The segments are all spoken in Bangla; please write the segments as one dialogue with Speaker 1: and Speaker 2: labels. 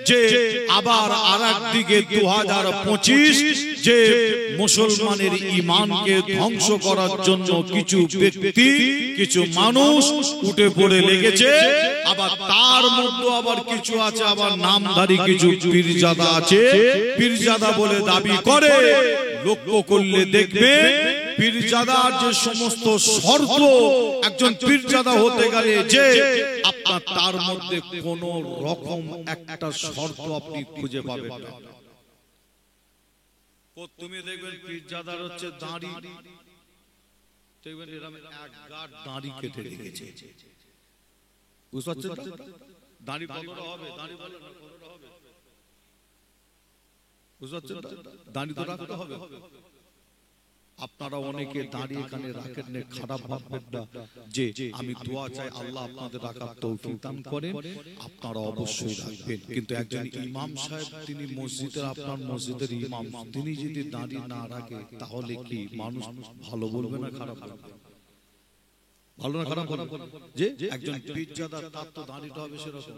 Speaker 1: যে আবার আরেকদিকে 2025 যে মুসলমানের ঈমানকে ধ্বংস করার জন্য কিছু ব্যক্তি কিছু মানুষ উঠে পড়ে লেগেছে। আবার তার মধ্যে আবার কিছু আছে আবার নামধারী কিছু পীরজাদা আছে, পীরজাদা বলে দাবি করে। লক্ষ্য করলে দেখবে পীরজাদার যে সমস্ত শর্ত, একজন পীরজাদা হতে গেলে যে আপনার তার মধ্যে কোন রকম একটা শর্ত আপনি খুঁজে পাবেন না। তুমি দেখবেন পীরজাদার হচ্ছে দাড়ি, দেখবেন এরকম এক গাঁট দাড়ি কেটে রেখেছে। বুঝতে পারছেন? দাড়ি কতটা হবে, দাড়ি বলে না কতটা হবে, বুঝতে পারছেন? দাড়ি তো রাখতে হবে। আপনারা অনেকে দাঁড়িয়ে এখানে রাখেন না, খারাপ ভাববেন না যে আমি দোয়া চাই আল্লাহ আপনাদের রাখার তৌফিক দান করেন, আপনারা অবশ্যই রাখবেন। কিন্তু একজন ইমাম সাহেব, তিনি মসজিদের, আপনার মসজিদের ইমাম, তিনি যদি দাঁড়িয়ে না রাখে তাহলে কি মানুষ ভালো বলবে না খারাপ বলবে? ভালো না খারাপ বলবে? যে একজন পীরজাদা তার তো দাঁড়িতে হবে সেরকম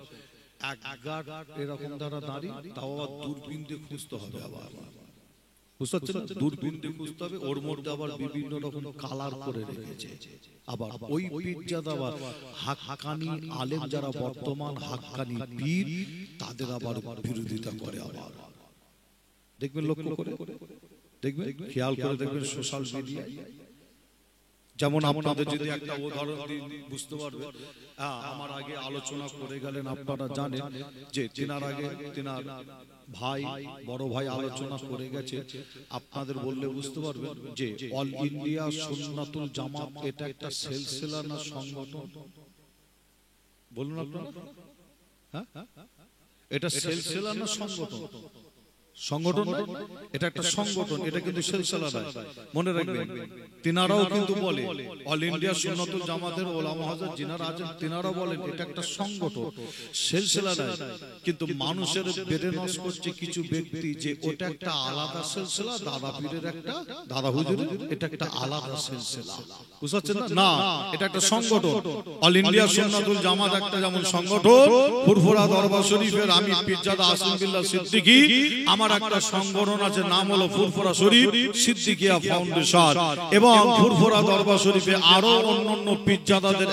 Speaker 1: এক গাঁট এরকম দ্বারা দাঁড়ি, তাও আবার দূরবীন দিয়ে খুঁজতে হবে। আবার বুঝতে পারছেন? দূরবীন দিয়ে খুঁজতে হবে। ওর মধ্যে আবার বিভিন্ন রকম কালার করে রেখেছে। আবার ওই পীরজাদা আবার হাক্কানি আলেম, যারা বর্তমান হাক্কানি পীর, তাদের আবার বিরোধিতা করে। আবার দেখবেন, লক্ষ্য করে দেখবেন, খেয়াল করে দেখবেন সোশ্যাল মিডিয়ায়। যেমন আপনাদের যদি একটা উদাহরণ দিই বুঝতে পারবে। আমার আগে আলোচনা করে গেলেন, আপনারা জানেন যে তিনার আগে তিনার ভাই, বড় ভাই আলোচনা করে গেছে। আপনাদের বললে বুঝতে পারবেন যে অল ইন্ডিয়া সুন্নাতুল জামাত এটা একটা সিলসিলা না সংগঠন? বলুন আপনারা, হ্যাঁ এটা সিলসিলা না সংগঠন? সংগঠন, এটা একটা সংগঠন, এটা কিন্তু সিলসিলা নয়। মনে রাখবেন, তিনারাও কিন্তু বলে অল ইন্ডিয়া সুন্নাতুল জামাতের ওলামা হযরত যিনারা আছেন তিনারাও বলেন এটা একটা সংগঠন, সিলসিলা নয়। কিন্তু মানুষের বেড়ে নষ্ট করছে কিছু ব্যক্তি যে ওটা একটা আলাদা সিলসিলা, দাদা পীরের একটা, দাদা হুজুরের এটা একটা আলাদা সিলসিলা। বুঝছেন না? এটা একটা সংগঠন। অল ইন্ডিয়া সুন্নাতুল জামাত একটা যেমন সংগঠন, ফুরফুরা দরবার শরীফের আমি পীরজাদা আসিম বিল্লাহ সিদ্দিকী, আমার একটা সংগঠন আছে, নাম হলো ফুরফুরা শরীফ সিদ্দিকিয়া ফাউন্ডেশন। এবং ফুরফুরা দরবার শরীফে আরো অন্যান্য পীরজাদাদের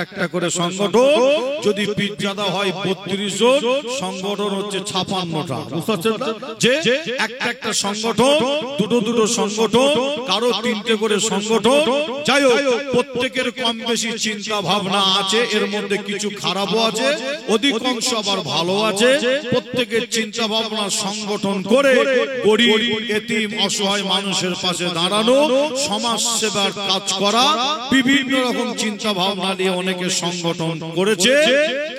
Speaker 1: একটা করে সংগঠন। যদি পীরজাদা হয় 32 জন, সংগঠন হচ্ছে 56টা। বুঝতে পারছেন যে একটা সংগঠন, দুটো সংগঠন, কারো 3টে করে সংগঠন। যাই হোক, প্রত্যেকের কম বেশি চিন্তা ভাবনা আছে, এর মধ্যে কিছু খারাপও আছে, অধিকাংশ আবার ভালো আছে। প্রত্যেকের চিন্তা ভাবনা সংগঠন করে গরিব, এতিম, অসহায় মানুষের পাশে দাঁড়ানো, সমাজ সেবার কাজ করা, বিভিন্ন রকম চিন্তা ভাবনা নিয়ে অনেকে সংগঠন করেছে।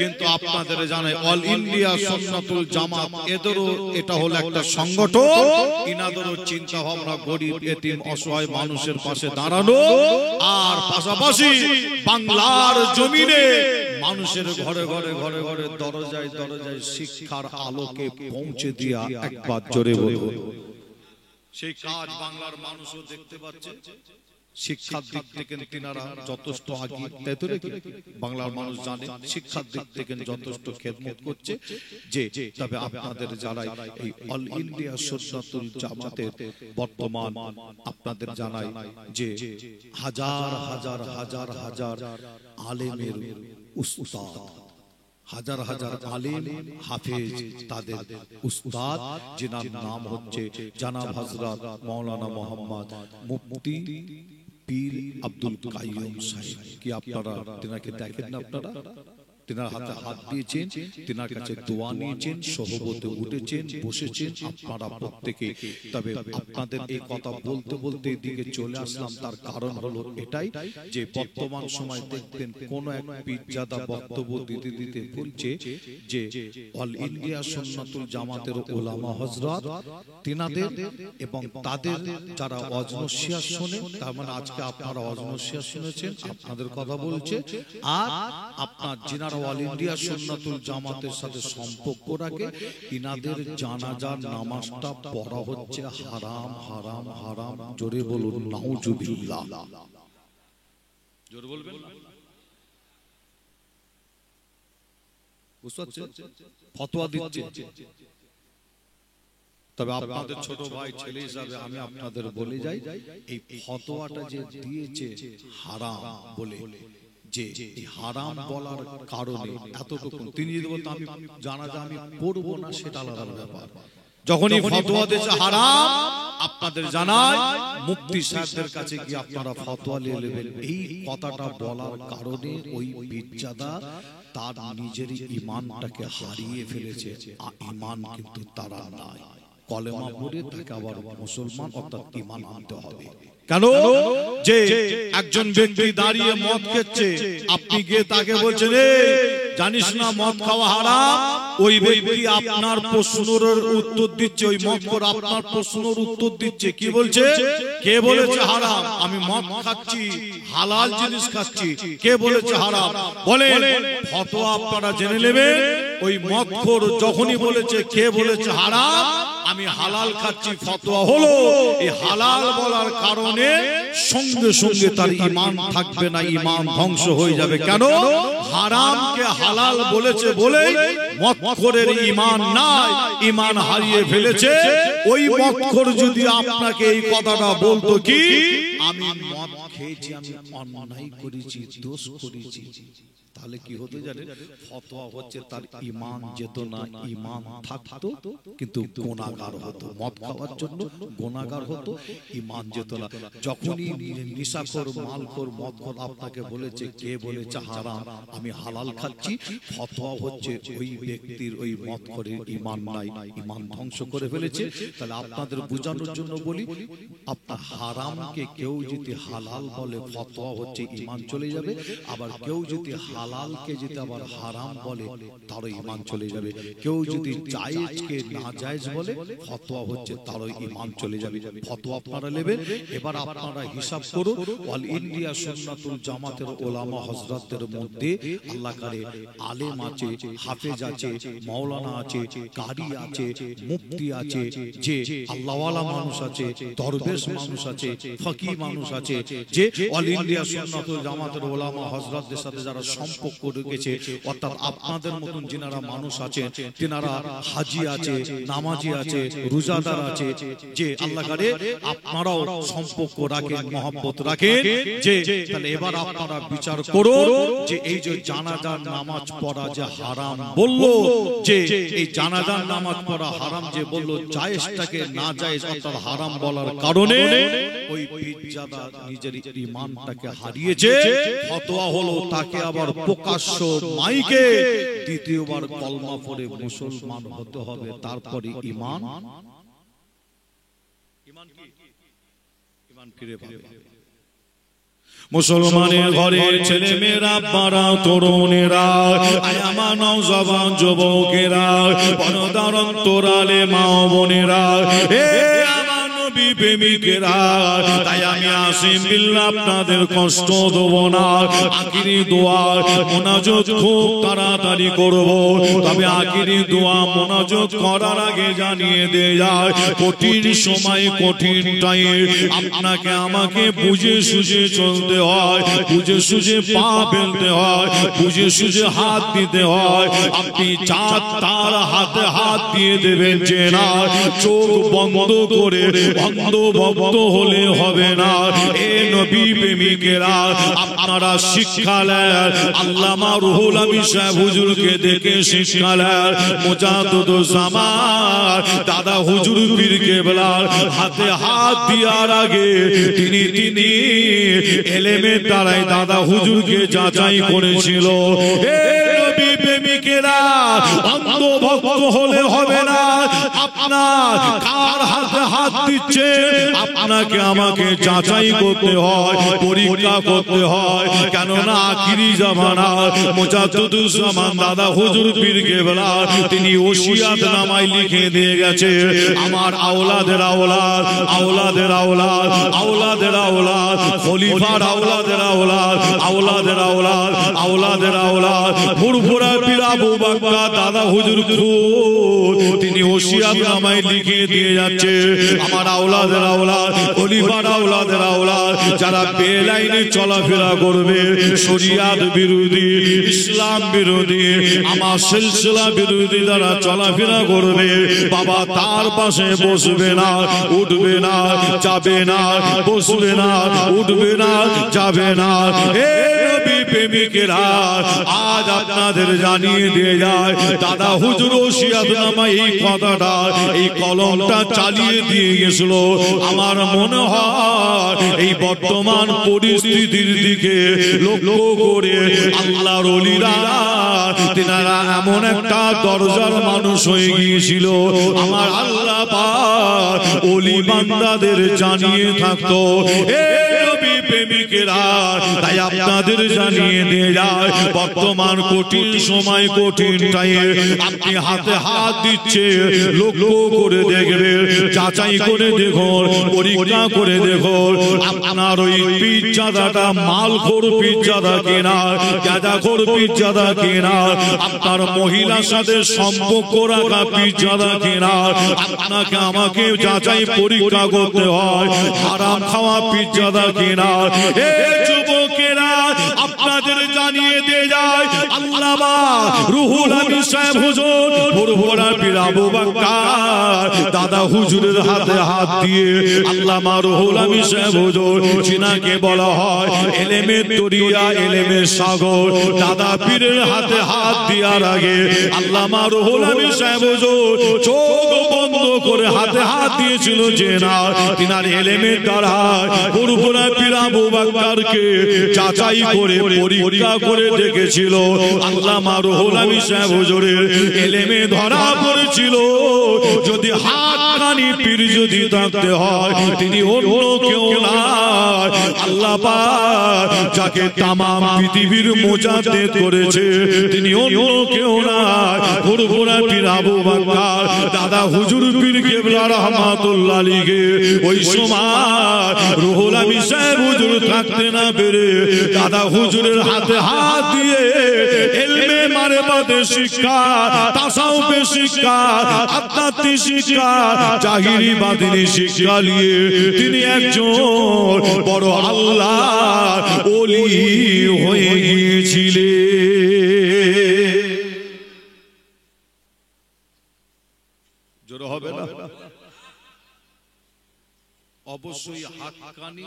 Speaker 1: কিন্তু আপনাদের জানাই অল ইন্ডিয়া সুন্নাতুল জামাত এদেরও এটা হলো একটা সংগঠন। ইনাদেরও চিন্তা ভাবনা গরিব, এতিম, অসহায় মানুষের পাশে দাঁড়ানো, আর পাশাপাশি বাংলার জমিনে মানুষের ঘরে ঘরে ঘরে ঘরে দরজায় দরজায় শিক্ষার আলোকে পৌঁছে দিয়া একবার জোরে বলুন। সেই কাজ বাংলার মানুষও দেখতে পাচ্ছে। শিক্ষার দিক থেকে তিনারা যথেষ্ট আগে, তাই তো নাকি? বাংলার মানুষ জানে শিক্ষার দিক থেকে যথেষ্ট খেদমত করছে। যে তবে আপনাদের যারা এই অল ইন্ডিয়া সুন্নাতুল জামাতের বর্তমান আপনাদের জানাই যে হাজার হাজার হাজার হাজার আলেমের উস্তাদ, হাজার হাজার আলেম হাফেজ, তাদের উস্তাদ যিনার নাম হচ্ছে জানাব হযরত মাওলানা মোহাম্মদ মুফতি পীর আব্দুল কাইয়ুম সাহেব। কি আপনারা তিনাকে দেখেন না? আপনারা তিনার হাতে হাত দিয়েছেন, তিনার কাছে দোয়া নিয়েছেন, সহবতে উঠেছেন, বসেছেন আপনারা প্রত্যেকে। তবে আপনাদের এই কথা বলতে বলতে এদিকে চলে আসলাম, তার কারণ হলো এটাই যে বর্তমান সময় দেখবেন কোন এক পীরজাদা বক্তব্য দিতে দিতে বলছে যে অল ইন্ডিয়া সুন্নাতুল জামাতের ওলামা হযরত তিনাদের এবং তাদের যারা অজনসিয়া শোনে, তার মানে আজকে আপনারা অজনসিয়া শুনেছেন, আপনাদের কথা বলছে। আর আপনার যিনারা অল ইন্ডিয়া সুন্নাতুল জামাতের সাথে সম্পর্ক রাখে, ইনাদের জানাজার নামাজটা পড়া হচ্ছে হারাম হারাম হারাম। জোরে বলুন নাউজুবিল্লাহ। জোরে বলবেন। বুঝতে পারছেন? ফতোয়া দিচ্ছে। তবে আপনাদের ছোট ভাই ছেলে হিসাবে আমি আপনাদের বলে যাই, এই ফতোয়াটা যে দিয়েছে হারাম বলে, যে হারাম বলার কারণে এতটুকু তিনি যদি বলতো আমি জানাজা আমি পড়বো না, সেটা আলাদা ব্যাপার। যখনই ফতোয়া দিয়েছে হারাম, আপনাদের জানায় মুফতি সাহেবদের কাছে গিয়ে আপনারা ফতোয়া নিয়ে নেবেন। এই কথাটা বলার কারণে ওই পীরজাদা তার নিজের ঈমানটাকে হারিয়ে ফেলেছে। ঈমান কিন্তু তারা নাই, কলেমা পড়ে তাকে আবার মুসলমান অর্থাৎ ঈমান আনতে হবে। কেন? যে একজন ব্যক্তি দাঁড়িয়ে মদ খাচ্ছে, আপনি গিয়ে তাকে বলছেন এই জানিস না মদ খাওয়া হারাম, ওই ব্যক্তি আপনার প্রশ্নের উত্তর দিচ্ছে, ওই মদখোর আপনার প্রশ্নের উত্তর দিচ্ছে, কি বলছে? কে বলেছে হারাম? আমি মদ খাচ্ছি, হালাল জিনিস খাচ্ছি। কে বলেছে হারাম? বলেন। ফতোয়া আপনারা জেনে নেবেন, ওই মদখোর যখনই বলেছে কে বলেছে হারাম, আমি হালাল খাচ্ছি, ফতোয়া হলো এই হালাল বলার কারণে সঙ্গে সঙ্গে তার ঈমান থাকবে না, ঈমান ধ্বংস হয়ে যাবে। কেন? হারামকে হালাল বলেছে বলে মদখোরের ঈমান নাই, ঈমান হারিয়ে ফেলেছে। ওই মদখোর যদি আপনাকে এই কথাটা বলতো কি আমি মদ খেয়েছি, আমি অন্যায় করেছি, দোষ করেছি, তাহলে কি হতো জানেন? ফতোয়া হচ্ছে তার ঈমান যেত না, ঈমান থাকতো কিন্তু গুনাহগার হতো। মদ খাওয়ার জন্য গুনাহগার হতো, ঈমান যেত না। যখনই নিশাখোর, মালখোর, মদখোর আপনাকে বলেছে কে বলেছে হারাম, আমি হালাল খাচ্ছি, ফতোয়া হচ্ছে ওই ব্যক্তির, ওই মদখোরের ঈমান নাই, ঈমান ধ্বংস করে ফেলেছে। তাহলে আপনাদের বোঝানোর জন্য বলি, আপনার হারামকে কেউ যদি হালাল বলে ফতোয়া হচ্ছে ঈমান চলে যাবে, আবার কেউ যদি হালালকে যদি আবার হারাম বলে তারও ঈমান চলে যাবে। কেউ যদি জায়েজকে নাজায়েজ বলে ফতোয়া হচ্ছে তারও ঈমান চলে যাবে। ফতোয়া আপনারা নেবেন। এবার আপনারা হিসাব করুন, অল ইন্ডিয়া সুন্নাতুল জামাতের ওলামা হযরতদের মধ্যে আল্লাহ করে আলেম আছে, হাফেজ আছে, মাওলানা আছে, কারি আছে, মুফতি আছে, যে আল্লাহওয়ালা মানুষ আছে, দরবেশ মানুষ আছে, ফকি মানুষ আছে, যে অল ইন্ডিয়া সুন্নাতুল জামাতের ওলামা হযরতদের সাথে যারা সম্পর্ক রেখেছে, অর্থাৎ আপনাদের মতন যিনারা মানুষ আছে, তিনারা হাজি আছে, নামাজি আছে, রোজাদার আছে, যে আল্লাহ করে আপনারাও সম্পর্ক রাখেন, মহব্বত রাখেন। যে তাহলে এবার আপনারা বিচার করুন যে এই যে জানাজার নামাজ পড়া যে হারাম বললো, যে এই জানাজার নামাজ পড়া হারাম যে বললো, জায়েজটাকে না জায়েজ অর্থাৎ হারাম বলার কারণে ওই পীরজাদা নিজের ঈমানটাকে হারিয়েছে। ফতোয়া হলো তাকে আবার প্রকাশ্য মাইকে দ্বিতীয়বার কলমা পড়ে মুসলমান হতে হবে, তারপরে ঈমান ফিরে পাবে। মুসলমানের ঘরের ছেলে মেয়েরা, বাড়া তরুণেরা, আমার নওজওয়ান যুবকেরা, পর্দার অন্তরালে মা বোনেরা, প্রেমিকেরা, তাই আমি আসিম বিল্লাহ আপনাদের কষ্ট দেব না। আখিরি দোয়া মোনাজাত খুব তাড়াতাড়ি করব, তবে আখিরি দোয়া মোনাজাত করার আগে জানিয়ে দেয়া যায়, কঠিন সময়, কঠিন টাইম আপনাকে আমাকে বুঝে সুঝে চলতে হয়, বুঝে সুঝে পা ফেলতে হয়, বুঝে সুঝে হাত দিতে হয়। আপনি চাঁদ তার হাতে হাত দিয়ে দেবেন যে না, চোখ বন্ধ করে অন্ধ ভক্ত হলে হবে না। এ নবী প্রেমিকেরা, আপনারা শিক্ষা নেন, আল্লামা রুহুল আমিন সাহেব হুজুরকে দেখে শিক্ষা নেন। মুজাদ্দিদুজ্জামান দাদা হুজুর পীর কেবলার হাতে হাত দেওয়ার আগে তিনি এলেমের দ্বারাই দাদা হুজুরকে যাচাই করেছিল। এ নবী প্রেমিকেরা, অন্ধ ভক্ত হলে হবে না। আপনার কার হাতে হাত দিচ্ছে আপনাকে আমাকে যাচাই করতে হয়, পরীক্ষা করতে হয়। কেননা আখিরি জামানা মুজাদ্দিদুজ্জামান দাদা হুজুর পীর কেবলা তিনি ওসিয়াত নামায় লিখে দিয়ে গেছে, আমার আওলাদের আওলাদ, আওলাদের আওলাদ, আওলাদের আওলাদ, খলিফার আওলাদের আওলাদ, আওলাদের আওলাদ, আওলাদের আওলাদ, ফুরফুরা পীর আবু বকর দাদা হুজুর খুদ তিনি ওসিয়াতনামায় লিখে দিয়ে যাচ্ছে আমার আওলাদের আওলাদ খলিফার আওলাদের আওলাদ যারা বেলাইনে চলাফেরা করবে শরিয়াত বিরোধী ইসলাম বিরোধী আমার সিলসিলা বিরোধী যারা চলাফেরা করবে বাবা তার পাশে বসবে না উঠবে না যাবে না বসবে না উঠবে না যাবে না হে নবী প্রেমিকেরা আজ আপনাদের জানিয়ে দিয়ে যায় দাদা হুজুর ওসিয়াতনামায় এই কথাটা এই কলমটা চালিয়ে দিয়ে গেছিল আমার মনে হয় এই বর্তমান পরিস্থিতির দিকে লক্ষ্য করে আল্লাহর ওলিরা তেনারা এমন একটা দরজার মানুষ হয়ে গিয়েছিল আমার আল্লাহ পাক ওলি বান্দাদের জানিয়ে থাকতো এ নবী প্রেমিকেরা তাই আপনাদের জানিয়ে দিয়ে যায় বর্তমান কঠিন সময় কঠিন টাইমে আপনি হাতে হাত দিচ্ছে লক্ষ্য করে দেখবেন যাচাই করে দেখুন পরীক্ষা করে দেখুন আপনার ওই পিজ্জাদাটা মালখোর পিজ্জাদা কেনা গাঁজাখোর পিজ্জাদা কেনা আপনার মহিলার সাথে সম্পর্ক রাখা পিজ্জাদা কেনা আপনাকে আমাকে যাচাই পরীক্ষা করতে হয় হারাম খাওয়া পিজ্জাদা কেনা এ যুবকেরা আপনাদের জানিয়ে দিয়ে যায় আল্লামা রুহুল আমিন সাহেব হুজুর ফুরফুরা পীর আবু বকর দাদা হুজুরের হাতে হাত দিয়ে আল্লামা রুহুল আমিন সাহেব হুজুর যিনাকে বলা হয় ইলমের দরিয়া ইলমের সাগর দাদা পীরের হাতে হাত দেওয়ার আগে আল্লামা রুহুল আমিন সাহেব হুজুর চোখ বন্ধ করে হাতে হাত দিয়েছিল যে না তিনার ইলমের দ্বারা ফুরফুরা পীর আবু বকরকে যাচাই করে পরীক্ষা করে দেখেছিল আল্লামা রুহুল আমিন সাহেব হুজুরের ইলমে ধরা পড়েছিল যদি হাক্কানি পীর যদি থাকতে হয় তিনি অন্য কেউ না আল্লাহ পাক যাকে তাম পৃথিবীর মুজাদ্দিদ করেছে তিনি অন্য কেউ না ফুরফুরা পীর আবু বকর দাদা হুজুর পীর কেবলা রাহমাতুল্লাহ আলাইহি ওই সময় রুহুল আমিন সাহেব হুজুর থাকতে না পেরে দাদা হুজুরের হাতে হাত দিয়ে ইলমে মারিফাতের শিক্ষা তাসাউফের শিক্ষা আধ্যাত্মিক শিক্ষা জাহিরি বাতিনি শিক্ষা নিয়ে তিনি একজন বড় আল্লাহর ওলি হয়ে গিয়েছিলেন জোরে হবে না অবশ্যই হাক্কানি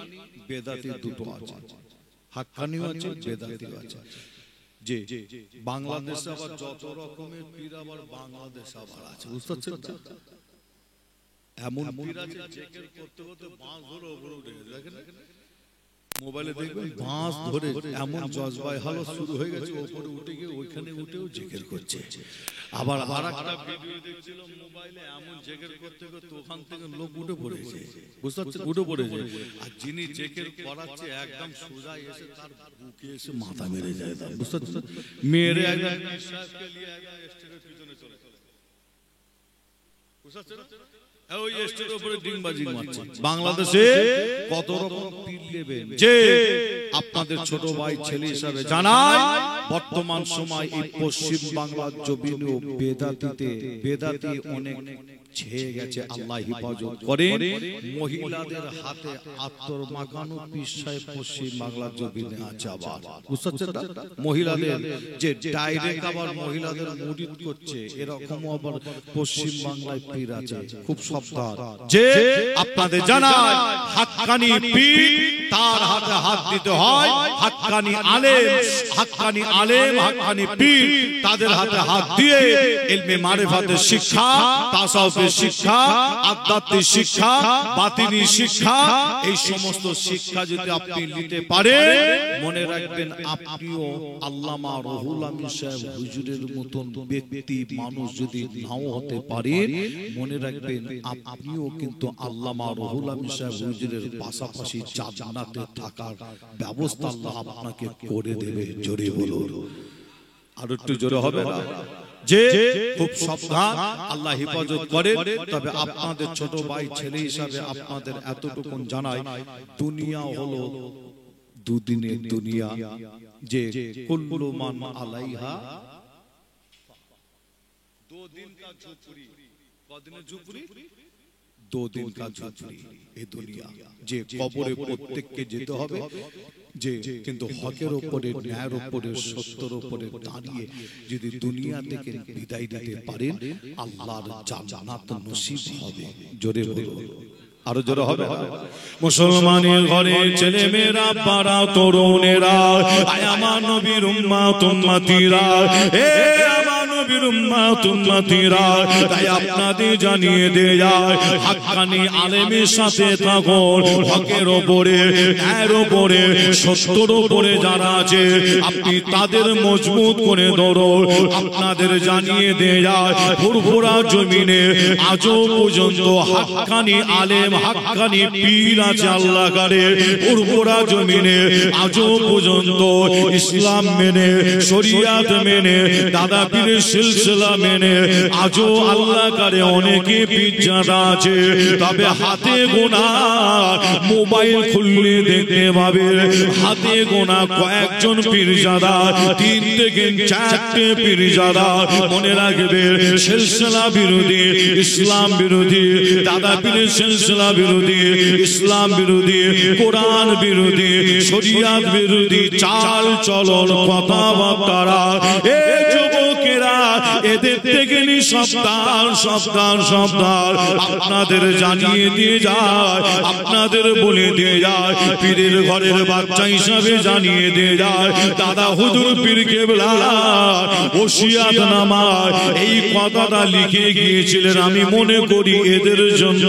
Speaker 1: বেদাতি দুটো আছে হাক্কানিও আছে বেদাতিও আছে যে বাংলাদেশে আবার যত রকমের পীর আবার বাংলাদেশে আবার আছে বুঝতে পারছেন এমন পীর আছে জিকির করতে করতে বাঁশ ধরে উপরে উঠে গেছে দেখেন মোবাইলে দেখবেন বাঁশ ধরে এমন জজবায় হালত শুরু হয়ে গেছে উপরে উঠে গিয়ে ওইখানে উঠেও জিকির করছে আবার আরেকটা ভিডিও দেখছিলাম মোবাইলে এমন জিকির করতে করতে ওখান থেকে লোক উঠে পড়েছে বুঝতে পারছেন উঠে পড়েছে আর যিনি জিকির করাচ্ছে একদম সোজা এসে তার বুকে এসে মাথা মেরে যায় বুঝতে পারছেন মেরে একদম নিঃশ্বাসকে নিয়ে একদম স্টেজের পিছনে চলে বুঝতে পারছেন ওই স্টেজের উপরে ডিংবাজি মারছে বাংলাদেশে কত রকম পীর নেবেন যে আপনাদের ছোট ভাই ছেলে হিসাবে জানাই বর্তমান সময় এই পশ্চিম বাংলার জমিনে বেদাতি অনেক ছেয়ে গেছে আল্লাহ হেফাজত করেন মহিলাদের হাতে আতর মাখানো পিসায় পশ্চিম বাংলার জমিনে আছে আবার বুঝতে পারছেন মহিলাদের যে ডাইরেক্ট আবার মহিলাদের মুরিদ করছে এরকম আবার পশ্চিম বাংলায় পীর আছে খুব সাবধান যে আপনাদের জানাই হাক্কানি পীর তার হাতে হাত দিতে হয় হাক্কানি আলেম হাক্কানি পীর তাদের হাতে হাত দিয়ে ইলমে মারিফাতের শিক্ষা তাসাউফের শিক্ষা আধ্যাত্মিক শিক্ষা বাতিনি শিক্ষা এই সমস্ত শিক্ষা যদি আপনি নিতে পারেন মনে রাখবেন আপনিও আল্লামা রুহুল আমিন সাহেব হুজুরের মতন ব্যক্তি মানুষ যদি নাও হতে পারেন মনে রাখবেন আপনিও কিন্তু আল্লামা রুহুল আমিন সাহেব হুজুরের পাশাপাশি জান্নাতে থাকার ব্যবস্থা আল্লাহ আপনাকে করে দেবে জোরে বলুন আর একটু জোরে হবে না যে খুব সাবধান আল্লাহ হেফাজত করেন তবে আপনাদের ছোট ভাই ছেলে হিসাবে আপনাদের এতটুকু জানাই দুনিয়া হলো দুদিনের দুনিয়া যে কুল্লু মান আলাইহা दो दिन का झोपड़ी কদিনের ঝুপড়ি? 2 दिन का झुपड़ी। এই দুনিয়া যে কবরে প্রত্যেককে যেতে হবে, যে কিন্তু হকের উপরে, ন্যায়ের উপরে, সত্যের উপরে দাঁড়িয়ে যদি দুনিয়া থেকে বিদায় দিতে পারেন, আল্লাহর জান্নাত নসিব হবে। জোরে বলো, আরো জোরে হবে।
Speaker 2: মুসলমানের ঘরে ছেলে মেয়েরা, পাড়া তরুণেরা, আয় আমার নবীর উম্মত উম্মতিরা, এ আমার নবীর উম্মত উম্মতিরা, তাই আপনাদের জানিয়ে দেয়া যায়, হাক্কানি আলেমের সাথে থাকুন। হকের উপরে, ন্যায়ের উপরে, সত্যের উপরে যারা আছে, আপনি তাদের মজবুত করে ধরুন। আপনাদের জানিয়ে দেয়া যায়, ফুরফুরা জমিনে আজও পর্যন্ত হাক্কানি আলেম, হাক্কানি পীর আছে আল্লাহ করে। ফুরফুরা জমিনে আজও পর্যন্ত ইসলাম মেনে, শরিয়াত মেনে, দাদা পীরের সিলসিলা মেনে আজও আল্লাহ করে অনেকে পীরজাদা আছে। তবে হাতে গোনা, মোবাইল খুললে দেখতে পাবে, হাতে গোনা কয়েকজন পীরজাদা, 3 থেকে 4টে পীরজাদা। মনে রাখবে, সিলসিলা বিরোধী, ইসলাম বিরোধী, দাদা পীরের সিলসিলা বিরোধী, ইসলাম বিরোধী, কোরআন বিরোধী, শরিয়াত বিরোধী চাল চলন, কথাবার্তা। এই যুবকেরা, এদের থেকে সাবধান, সাবধান, সাবধান। আপনাদের জানিয়ে দিয়ে যায়, আপনাদের বলে দিয়ে যায়, পীরের ঘরের বাচ্চা হিসাবে জানিয়ে দিয়ে যায়, দাদা হুজুর পীর কেবলা ওসিয়াত নামায় এই কথাটা লিখে গিয়েছিলেন। আমি মনে করি এদের জন্য,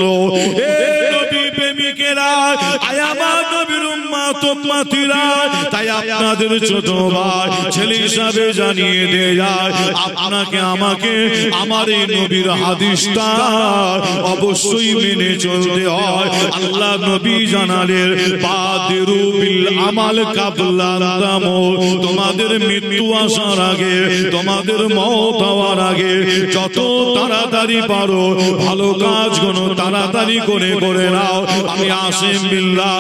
Speaker 2: তাই আপনাদের ছোট ভাই ছেলে হিসাবে জানিয়ে দেয়, আপনাকে আমাকে আমার এই নবীর হাদিসটা অবশ্যই মেনে চলতে হয়। আল্লাহ নবী জানালেন, বাদিরু বিল আমাল কাবলা তামুত, তোমাদের মৃত্যু আসার আগে, তোমাদের মওত হওয়ার আগে যত তাড়াতাড়ি পারো ভালো কাজগুলো তাড়াতাড়ি করে করে নাও। আমি আসিম বিল্লাহ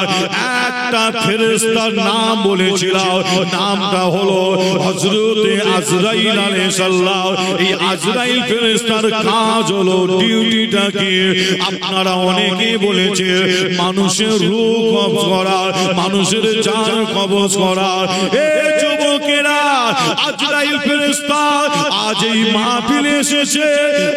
Speaker 2: একটা ফেরেশতার নাম বলেছিলাম, নামটা হলো হযরত আজরাইল আলাইহিস সালাম। এই আজরাইল ফেরেশতার কাজ হলো, ডিউটিটা কি আপনারা অনেকে বলেছে, মানুষের রূহ কবজ করা, মানুষের জান কবজ করা। এই যুবকেরা, আজরাইল ফেরেশতা আজ এই মাহফিলে এসেছে।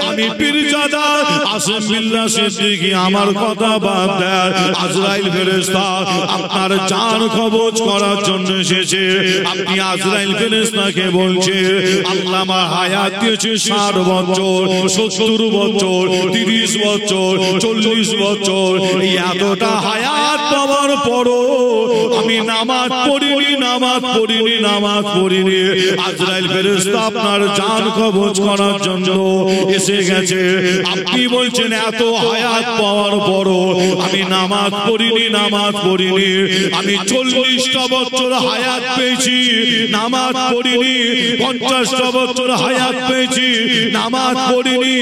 Speaker 2: আমি পীরজাদা আসিম বিল্লাহ সিদ্দিকী আমার কথা বাদ দেন, আজরাইল ফেরেশতা আপনার জান কবজ করার জন্য এসেছে। আপনি আজরাইল ফেরেশতাকে বলছে, আল্লাহ আমার হায়াত দিয়েছে 60 বছর, 70 বছর, 30 বছর, 40 বছর। এই এতটা হায়াত পাওয়ার পরও আমি নামাজ পড়িনি, নামাজ পড়িনি, নামাজ পড়িনি। আজরাইল ফেরেশতা আপনার জান কবজ করার জন্য এসে গেছে। আপনি বলছেন এত হায়াত পাওয়ার পরও আমি নামাজ পড়িনি, নামাজ পড়িনি। আমি 40টা বছর হায়াত পেয়েছি, নামাজ পড়িনি। 50টা বছর হায়াত পেয়েছি, নামাজ পড়িনি।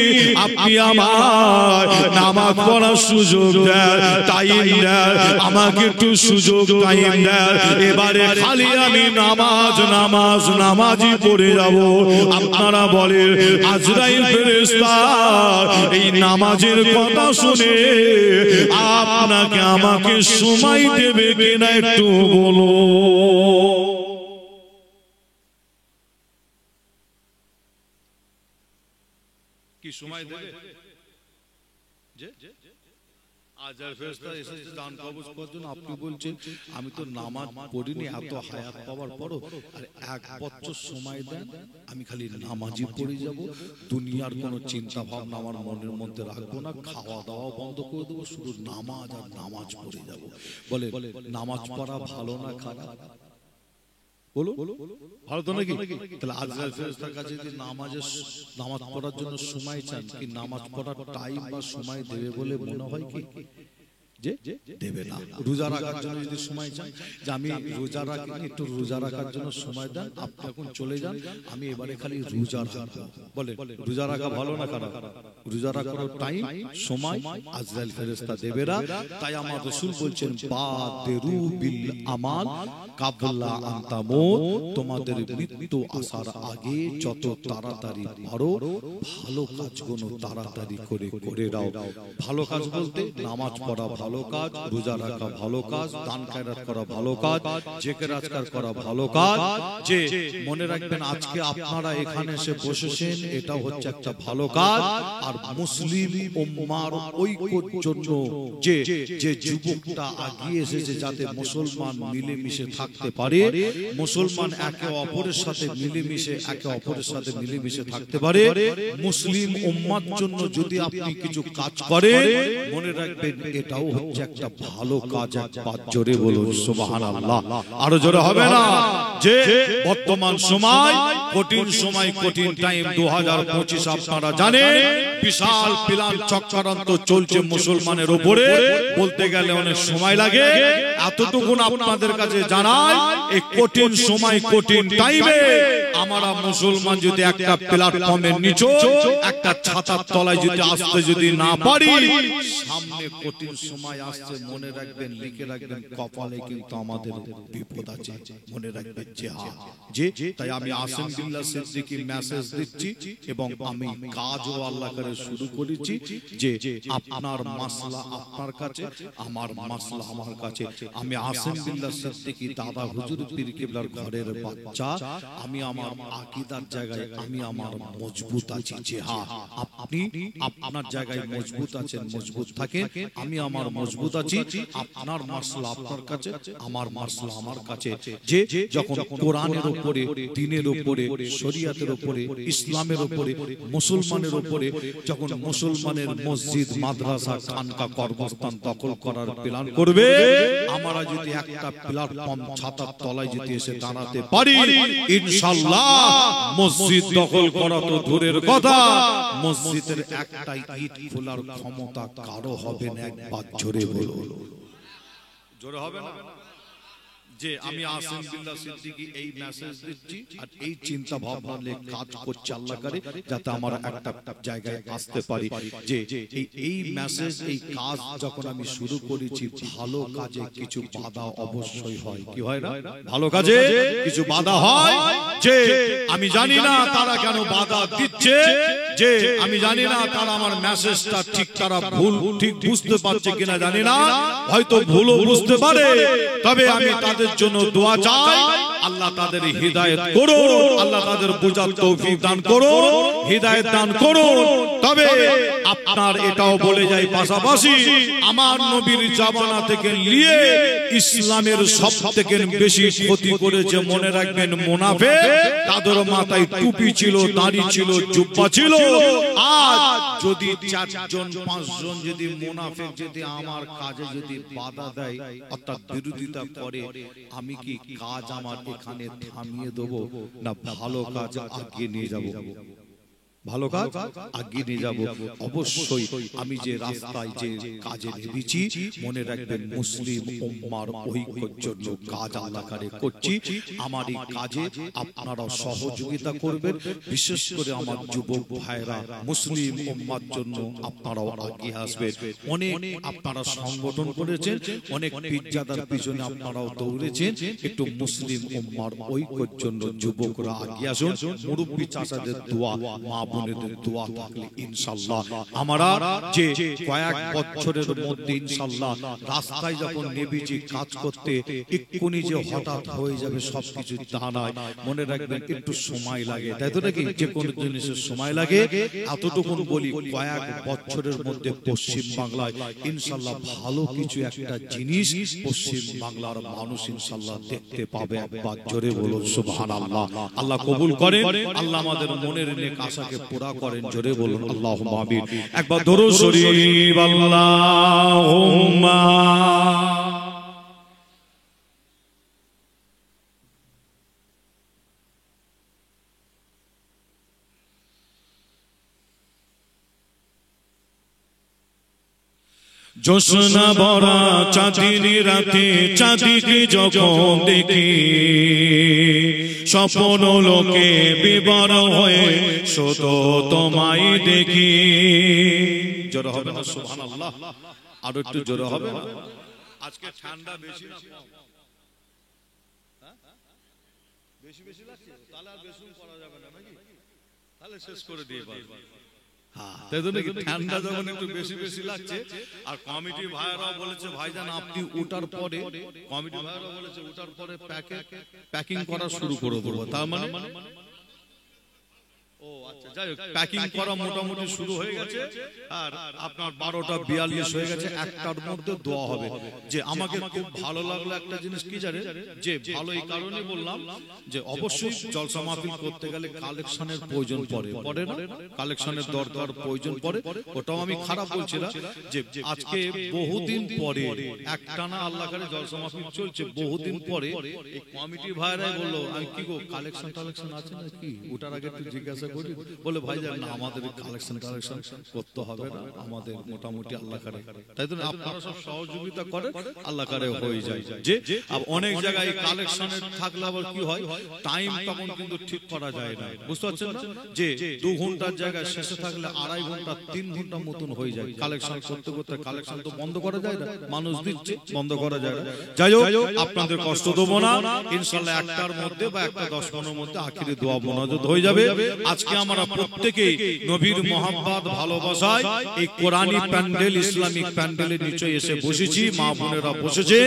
Speaker 2: আপনি আমার নামাজ পড়ার সুযোগ দেন, টাইম দেন, আমাকে একটু সুযোগ টাইম দেন। এবারে খালি আমি নামাজ, নামাজ, নামাজই পড়ে যাব। আপনারা বলেন, আজরাইল ফেরেশতা এই নামাজের কথা শুনে আপনাকে আমাকে সময় দেবে কিনা একটু বলো।
Speaker 1: কি সময় দেবে? আজরাইল ফেরেশতা এসেছে জান কবজ করার জন্য। আপনি বলছেন আমি তো নামাজ পড়িনি, এত হায়াত পাওয়ার পরও আর 1 বছর সময় দেন, আমি খালি নামাজই পড়ে যাব। দুনিয়ার কোনো চিন্তা ভাবনা আমার মনের মধ্যে রাখবো না, খাওয়া দাওয়া বন্ধ করে দেবো, শুধু নামাজ আর নামাজ পড়ে যাব। বলে নামাজ পড়া ভালো না খারাপ? বলো, ভালো তো নাকি? তাহলে আজরাইল ফেরেশতার কাছে যদি নামাজ পড়ার জন্য সময় চান, কি নামাজ পড়ার টাইম বা সময় দেবে বলে মনে হয় কি? যে দেবে না। রোজা রাখার জন্য যদি সময় চাই যে আমি রোজা রাখিনি, একটু রোজা রাখার জন্য সময় দেন, আপনি এখন চলে যান, আমি এবারে খালি রোজা রাখবো। বলে রোজা রাখা ভালো না খারাপ? রোজা রাখার টাইম সময় আজরাইল ফেরেশতা দেবে না। তাই আমার রাসূল বলছেন বাদিরু বিল আমাল কাবলা আন তামুত, তোমাদের মৃত্যু আসার আগে যত তাড়াতাড়ি পারো ভালো কাজগুলো তাড়াতাড়ি করে দাও। ভালো কাজ বলতে নামাজ পড়া ভালো কাজ, রোজা রাখা ভালো কাজ, দান খয়রাত করা ভালো কাজ, জিকির আজকার করা ভালো কাজ। যে মনে রাখবেন আজকে আপনারা এখানে এসে বসেছেন, এটা হচ্ছে একটা ভালো কাজ। আর মুসলিম উম্মার ঐক্যের জন্য যে যুবকটা এগিয়ে এসেছে যাতে মুসলমান মিলেমিশে থাকতে পারে, মুসলমান একে অপরের সাথে মিলেমিশে থাকতে পারে, মুসলিম উম্মার জন্য যদি আপনি কিছু কাজ করেন মনে রাখবেন এটাও হচ্ছে একটা ভালো কাজ। একবার জোরে বলুন সুবহানাল্লাহ। আরো জোরে হবে না? যে বর্তমান সময় কঠিন সময়, কঠিন টাইম 2025 আপনারা জানেন, বিশাল প্ল্যান চক্রান্ত চলছে মুসলমানের উপরে। বলতে গেলে অনেক সময় লাগে, এতটুকু আপনাদের কাছে জানাই এই কঠিন সময় কঠিন টাইমে আমরা মুসলমান যদি একটা প্ল্যাটফর্মের নিচে একটা ছাতার তলায় যদি আসতে যদি না পারি, সামনে কঠিন সময় আসছে, মনে রাখবেন লিখে রাখবেন কপালে কিন্তু আমাদের বিপদ আছে। মনে রাখবেন যে তাই আমি আসিম বিল্লাহ সিদ্দিকী মেসেজ দিচ্ছি এবং আমি কাজও আল্লাহ করে শুরু করেছি যে আপনার মাসলা আপনার কাছে, আমার মাসলা আমার কাছে। আমি আসিম বিল্লাহ সিদ্দিকী দাদা হুজুর পীর কিবলার ঘরের বাচ্চা, আমি আমার আকীদার জায়গায় আমি আমার মজবুত আছি। যে আপনি আপনার জায়গায় মজবুত আছেন, মজবুত থাকেন, আমি আমার মজবুত আছি। আপনার মাসলা আপনার কাছে, আমার মাসলা আমার কাছে। যে যখন কোরআনের উপরে, দ্বীনের উপরে, শরীয়তের উপরে, ইসলামের উপরে, মুসলমানের উপরে যখন মুসলমানের মসজিদ মাদ্রাসা খানকা কর্মস্থান দখল করার প্ল্যান করবে, আমরা যদি একটা প্ল্যাটফর্ম ছাতার তলায় যদি এসে দাঁড়াতে পারি, ইনশাআল্লাহ মসজিদ দখল করা তো দূরের কথা, মসজিদের একটা ইট খোলার ক্ষমতা কারো হবে না। একবার জোরে বলুন, জোরে হবে না? যে আমি আসিম বিল্লাহ সিদ্দিকী এই মেসেজ দিচ্ছি আর এই চিন্তা ভাবনা নিয়ে কাজ করছি আল্লাহ করে যাতে আমরা একটা জায়গায় আসতে পারি। যে এই মেসেজ এই কাজ যখন আমি শুরু করেছি, ভালো কাজে কিছু বাধা অবশ্যই হয়। কি হয় না? ভালো কাজে কিছু বাধা হয়। যে আমি জানি না তারা কেন বাধা দিচ্ছে, যে আমি জানি না তারা আমার মেসেজটা ঠিক তারা ভুল ঠিক বুঝতে পারছে কিনা জানি না, হয়তো ভুলও বুঝতে পারে। তবে আমি তাদের জন্য দোয়া চাই, আল্লাহ তাদের হিদায়াত করুন, আল্লাহ তাদের বুঝার তৌফিক দান করুন, হিদায়াত দান করুন। তবে আপনার এটাও বলে যাই পাশাপাশি, আমার নবীর জামানা থেকে নিয়ে ইসলামের সবথেকে বেশি ক্ষতি করেছে মনে রাখবেন মুনাফিক। তাদের মাথায় টুপি ছিল, দাড়ি ছিল, জুব্বা ছিল। আজ যদি 4 জন 5 জন যদি মুনাফিক যদি আমার কাজে যদি বাধা দেয় অর্থাৎ বিরোধিতা করে, আমি কি কাজ আমার এখানে থামিয়ে দেব না ভালো কাজ আগিয়ে নিয়ে যাব? ভালো কাজ আগিয়ে নিয়ে যাব। অবশ্যই আমি যে রাস্তায় যে কাজে নেমেছি মনে রাখবেন মুসলিম উম্মার ঐক্যের জন্য কাজ আল্লাহ করে করছি। আমার এই কাজে আপনারা সহযোগিতা করবেন, বিশেষ করে আমার যুবক ভাইরা মুসলিম উম্মার জন্য আপনারাও এগিয়ে আসবেন। অনেক আপনারা সংগঠন করেছেন, অনেক পীরজাদার পিছনে আপনারাও দৌড়েছেন। একটু মুসলিম উম্মার ঐক্যের জন্য যুবকরা এগিয়ে আসুন। মুরব্বি চাচাদের দোয়া, মা বোনেদের দোয়া থাকলে ইনশাআল্লাহ আমরা যে কয়েক বছরের মধ্যে ইনশাআল্লাহ রাস্তায় যখন নেমেছি কাজ করতে, এক্ষুনি যে হঠাৎ হয়ে যাবে সবকিছু তা নয়। মনে রাখবেন একটু সময় লাগে, তাই তো নাকি? যে কোনো জিনিসের সময় লাগে। এতটুকুন বলি, কয়েক বছরের মধ্যে পশ্চিম বাংলায় ইনশাআল্লাহ ভালো কিছু একটা জিনিস পশ্চিম বাংলার মানুষ ইনশাআল্লাহ দেখতে পাবে। একবার জোরে বলুন সুবহানাল্লাহ। আল্লাহ কবুল করেন, আল্লাহ আমাদের মনের নেক আশাকে পুরা করেন। জোরে বলুন আল্লাহুম্মা আমিন। একবার দরুদ শরীফ আল্লাহুম্মা।
Speaker 2: জোছনা ভরা চাঁদিনী রাতে চাঁদিকে যখন দেখি স্বপ্ন লোকে বিবর হয়ে শুধু তোমায় দেখি। জোরে হবে না সুবহানাল্লাহ? আর একটু জোরে হবে না? আজকে ঠান্ডা বেশি না কম? বেশি বেশি লাগছে, তাহলে আর বেশি করা যাবে না নাকি? তাহলে শেষ করে দিয়ে পারবো। তাই তো নাকি? ঠান্ডা যখন একটু বেশি বেশি লাগছে, আর কমিটি ভাইরাও বলেছে ভাইজান আপনি ওঠার পরে, কমিটি ভাইরাও বলেছে ওঠার পরে প্যাকিং করা শুরু করে দেবো। তার মানে ও আচ্ছা, যাই হোক, প্যাকিং করা মোটামুটি শুরু হয়ে গেছে। আর আপনার 12:42 হয়ে গেছে, একটার মধ্যে দোয়া হবে। যে আমাকে খুব ভালো লাগলো একটা জিনিস কি জানেন, যে ভালো এই কারণে বললাম যে অবশ্যই জলসা মাহফিল করতে গেলে কালেকশনের প্রয়োজন পড়ে না? কালেকশনের দরকার প্রয়োজন পড়ে, ওটাও আমি খারাপ বলছি না। যে আজকে বহুদিন পরে একটানা আল্লাহ করে জলসা মাহফিল চলছে, বহুদিন পরে এই কমিটি ভাইরাই বললো আমি কি গো কালেকশন আছে নাকি, ওটার আগে একটু জিজ্ঞাসা করি। বলে ভাই জান না, আমাদের কালেকশন করতে হবে না, আমাদের মোটামুটি আল্লাহ করে। তাই তো আপনারা সব সহযোগিতা করেন, আল্লাহ করে হয়ে যায়। যে অনেক জায়গায় কালেকশনের থাকলে আবার কি হয়, টাইম তখন কিন্তু ঠিক করা যায় না, বুঝতে পারছেন না? যে 2 ঘন্টার জায়গায় শেষে থাকলে 2.5 ঘন্টা 3 ঘন্টা মতন হয়ে যায়। কালেকশন করতে করতে কালেকশন তো বন্ধ করা যায় না, মানুষ দিচ্ছে, বন্ধ করা যায় না। যাই হোক, আপনাদের কষ্ট দেবো না, ইনশাআল্লাহ 1টার মধ্যে বা 1:10-15 মধ্যে আখিরি দোয়া মোনাজাত হয়ে যাবে। আজকে আমরা প্রত্যেকেই নবীর মহব্বত ভালোবাসায় এই কোরআনী প্যান্ডেল, ইসলামিক প্যান্ডেলের নিচে এসে বসেছি, মা বোনেরা বসেছে।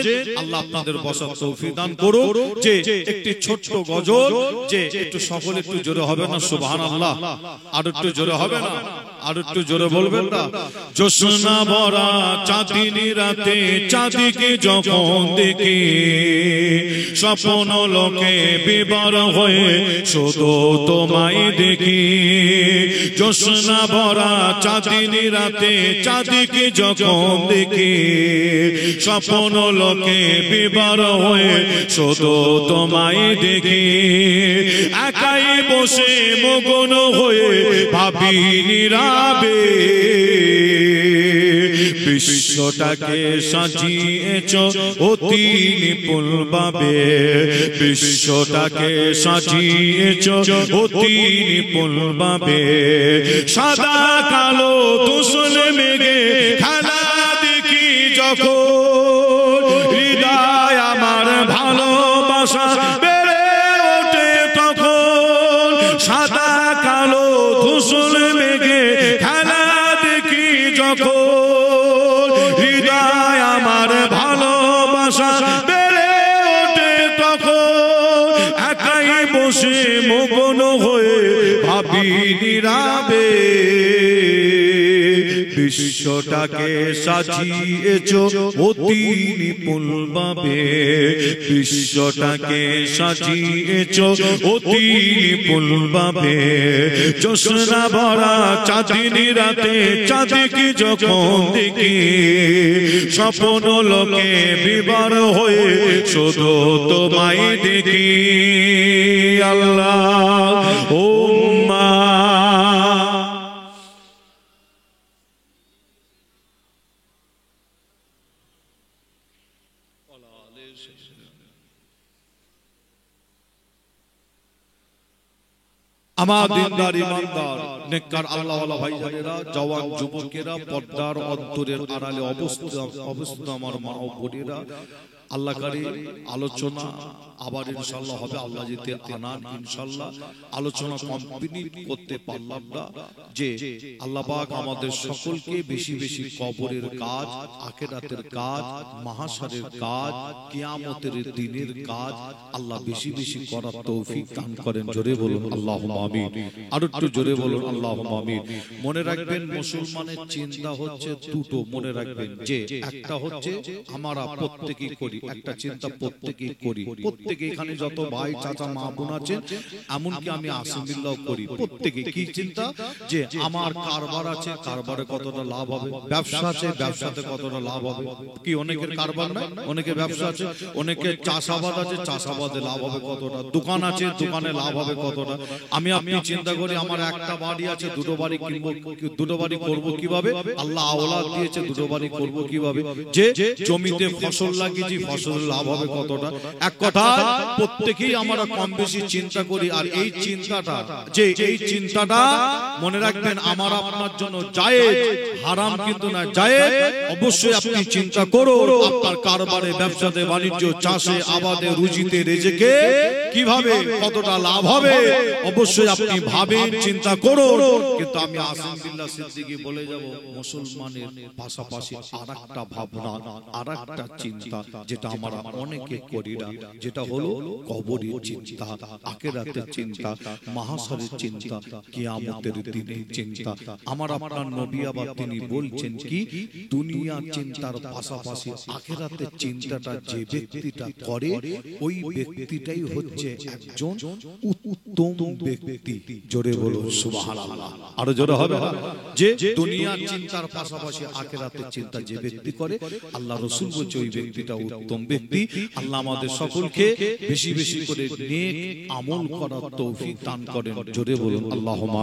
Speaker 2: আল্লাহ আপনাদের বসার তৌফিক দান করুন। যে একটি ছোট্ট গজল, যে একটু সকলে একটু জোরে হবে না সুবহানাল্লাহ? আর একটু জোরে হবে না? আর একটু জোরে বলবেন না? জোছনা ভরা চাঁদিনী রাতে চাঁদিকে যখন দেখি স্বপ্ন লোকে বিবর হয়ে শুধু তোমায় দেখি। জোছনা ভরা চাঁদিনী রাতে চাঁদিকে যখন দেখি স্বপ্ন লোকে বিবর হয়ে শুধু তোমায় দেখি। একাই বসে মগ্ন হয়ে ভাবি নীরবে বিশ্বটাকে সাজিয়েছ অতি নিপুণ ভাবে। বিশ্বটাকে সাজিয়েছ অতি নিপুণ ভাবে। সাদা কালো ধূসর মেঘে খেলা দেখি যখন হৃদয় আমার ভালোবাসা বেড়ে ওঠে তখন। সাদা কালো ধূসর মেঘে খেলা দেখি যখন হৃদয় আমার ভালোবাসা বেড়ে ওঠে তখন। একাই বসে মগ্ন হয়ে ভাবি নীরবে বিশ্বটাকে সাজিয়েছ অতি নিপুণ ভাবে। বিশ্বটাকে সাজিয়েছ অতি নিপুণ ভাবে। জোছনা ভরা চাঁদিনী রাতে চাঁদিকে যখন দেখি স্বপ্ন লোকে বিবর হয়ে শুধু তোমায় দেখি। আল্লাহ উম্মা আমার দিনদার ইমানদার নেককার আল্লাহওয়ালা ভাইজানেরা, জওয়ান যুবকেরা, পর্দার অন্তরের আড়ালে অবস্থিত আমার মা ও বোনেরা, আল্লাহ করে আলোচনা আবার ইনশাআল্লাহ হবে। আল্লাহ যেতে আনান ইনশাআল্লাহ। আলোচনা কমপ্লিট করতে পারলাম না, যে আল্লাহ পাক আমাদের সকলকে বেশি বেশি কবরের কাজ, আখিরাতের কাজ, মাহশারের কাজ, কিয়ামতের দিনের কাজ আল্লাহ বেশি বেশি করার তৌফিক দান করেন। জোরে বলুন আল্লাহুম্মা আমিন। আর একটু জোরে বলুন আল্লাহুম্মা আমিন। মনে রাখবেন, মুসলমানের চিন্তা হচ্ছে দুটো, মনে রাখবেন। যে একটা হচ্ছে আমরা প্রত্যেকেই করি,
Speaker 1: করি, একটা চিন্তা প্রত্যেকেই করি, প্রত্যেকে এখানে যত ভাই চাচা মা বোন আছেন, এমনকি আমি আসিমিল্লাহ করি, প্রত্যেকে কি চিন্তা যে আমার কারবার আছে, কারবারে কতটা লাভ হবে, ব্যবসা আছে, ব্যবসাতে কতটা লাভ হবে। কি অনেকের কারবার না, অনেকের ব্যবসা আছে, অনেকের চাষাবাদ আছে, চাষাবাদে লাভ হবে কতটা, দোকান আছে, দোকানে লাভ হবে কতটা। আমি আপনি চিন্তা করি আমার একটা বাড়ি আছে, দুটো বাড়ি কিনবো, দুটো বাড়ি করবো কিভাবে, আল্লাহ আওলাদ দিয়েছে, দুটো বাড়ি করবো কিভাবে, যে জমিতে ফসল লাগিয়েছি, ফসলের লাভ হবে কতটা। এক কথায় প্রত্যেকেই আমরা কম বেশি চিন্তা করি। আর এই চিন্তাটা, যে এই চিন্তাটা মনে রাখবেন আমার আপনার জন্য জায়েজ, হারাম কিন্তু না, জায়েজ। অবশ্যই আপনি চিন্তা করুন আপনার কারবারে, ব্যবসাতে, বাণিজ্য, চাষে, আবাদে, রুজিতে, রেজেকে কিভাবে কতটা লাভ হবে, অবশ্যই আপনি ভাবেন, চিন্তা করুন। কিন্তু আমি আসিম বিল্লাহ সিদ্দিকী বলে যাব, মুসলমানের পাশাপাশি আরেকটা ভাবনা, আরেকটা চিন্তা যেটা আমরা অনেকে করি না, যেটা হলো কবরের চিন্তা, আখিরাতের চিন্তা, মাহশরের চিন্তা, কিয়ামতের দিনের চিন্তা। আমার আপনার নবী আবার তিনি বলছেন কি, দুনিয়া চিন্তার পাশাপাশি আখিরাতের চিন্তাটা যে ব্যক্তিটা করে, ওই ব্যক্তিটাই হচ্ছে একজন উত্তম ব্যক্তি। জোরে বলো সুবহানাল্লাহ, আরো জোরে হবে। যে দুনিয়ার চিন্তার পাশাপাশি আখিরাতের চিন্তা যে ব্যক্তি করে, আল্লাহ রাসূল বলছে ওই ব্যক্তিটা উত্তম ব্যক্তি। আল্লাহ আমাদের সকলকে বেশি বেশি করে নেক আমল করার তৌফিক দান করেন। জোরে বলুন আল্লাহুম্মা।